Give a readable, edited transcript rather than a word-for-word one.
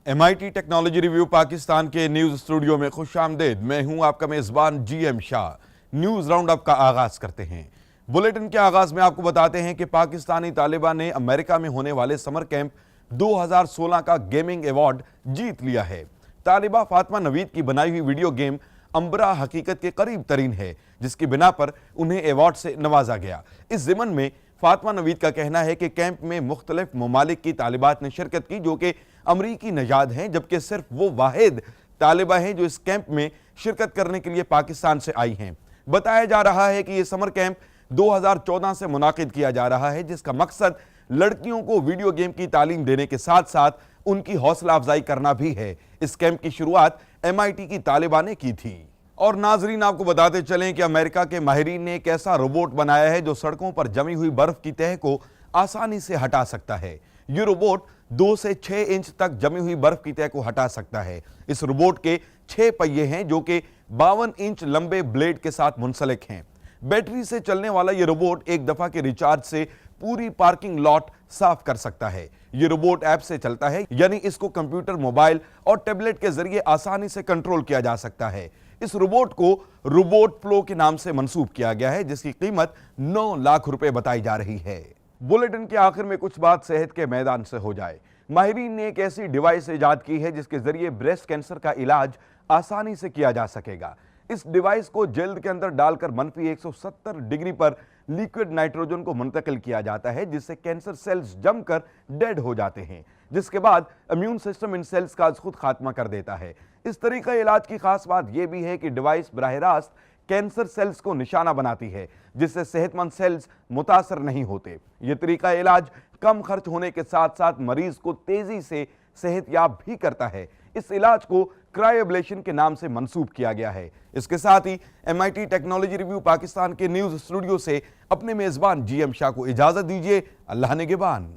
MIT technology review Pakistan के news studio में खुश आमदेद। मैं हूं आपका मेज़बान GM Shah. News round up का आगाज़ करते हैं। बुलेटिन के आगाज़ में आपको बताते हैं कि पाकिस्तानी तालिबा ने अमेरिका में होने वाले समर कैंप 2016 का गेमिंग अवार्ड जीत लिया है। तालिबा फातिमा नवीद की बनाई हुई वीडियो गेम अंबरा हकीकत के करीब तरीन है, जिसकी बिना पर उन्हें अवार्ड से नवाजा गया। इस ज़िमन में फातिमा नवीद का कहना है कि कैंप में मुख्तलिफ ममालिक की तालिबात ने शिरकत की जो कि अमरीकी नजाद हैं, जबकि सिर्फ वो वाहिद तालिबा हैं जो इस कैंप में शिरकत करने के लिए पाकिस्तान से आई हैं। बताया जा रहा है कि ये समर कैंप 2014 से मुनाकिद किया जा रहा है, जिसका मकसद लड़कियों को वीडियो गेम की तालीम देने के साथ साथ उनकी हौसला अफजाई करना भी है। इस कैंप की शुरुआत MIT की तालिबा ने की थी। और नाजरीन, आपको बताते चलें कि अमेरिका के माहिरीन ने एक ऐसा रोबोट बनाया है जो सड़कों पर जमी हुई बर्फ की तह को आसानी से हटा सकता है। ये रोबोट 2 से 6 इंच तक जमी हुई बर्फ की तह को हटा सकता है। इस रोबोट के 6 पहिए हैं जो कि 52 इंच लंबे ब्लेड के साथ मुंसलिक हैं। बैटरी से चलने वाला ये रोबोट एक दफा के रिचार्ज से पूरी पार्किंग लॉट साफ कर सकता है। ये रोबोट ऐप से चलता है, यानी इसको कंप्यूटर, मोबाइल और टैबलेट के जरिए आसानी से कंट्रोल किया जा सकता है। इस रोबोट को रोबोट प्लो के नाम से मंसूब किया गया है, जिसकी कीमत 9 लाख रुपए बताई जा रही है। बुलेटिन के आखिर में कुछ बात सेहत के मैदान से हो जाए। माहिरीन ने एक ऐसी डिवाइस इजाद की है जिसके जरिए ब्रेस्ट कैंसर का इलाज आसानी से किया जा सकेगा। इस डिवाइस को जल्द के अंदर डालकर मनफी 170 डिग्री पर लिक्विड नाइट्रोजन को मुंतकिल किया जाता है, जिससे कैंसर सेल्स जमकर डेड हो जाते हैं, जिसके बाद इम्यून सिस्टम इन सेल्स का खुद खात्मा कर देता है। इस तरीका इलाज की खास बात यह भी है कि डिवाइस बराह रास्त कैंसर सेल्स को निशाना बनाती है, जिससे सेहतमंद सेल्स मुतासर नहीं होते। यह तरीका इलाज कम खर्च होने के साथ साथ मरीज को तेजी से सेहतयाब भी करता है। इस इलाज को क्रायोएब्लेशन के नाम से मंसूब किया गया है। इसके साथ ही MIT टेक्नोलॉजी रिव्यू पाकिस्तान के न्यूज़ स्टूडियो से अपने मेज़बान GM शाह को इजाज़त दीजिए। अल्लाह निगहबान।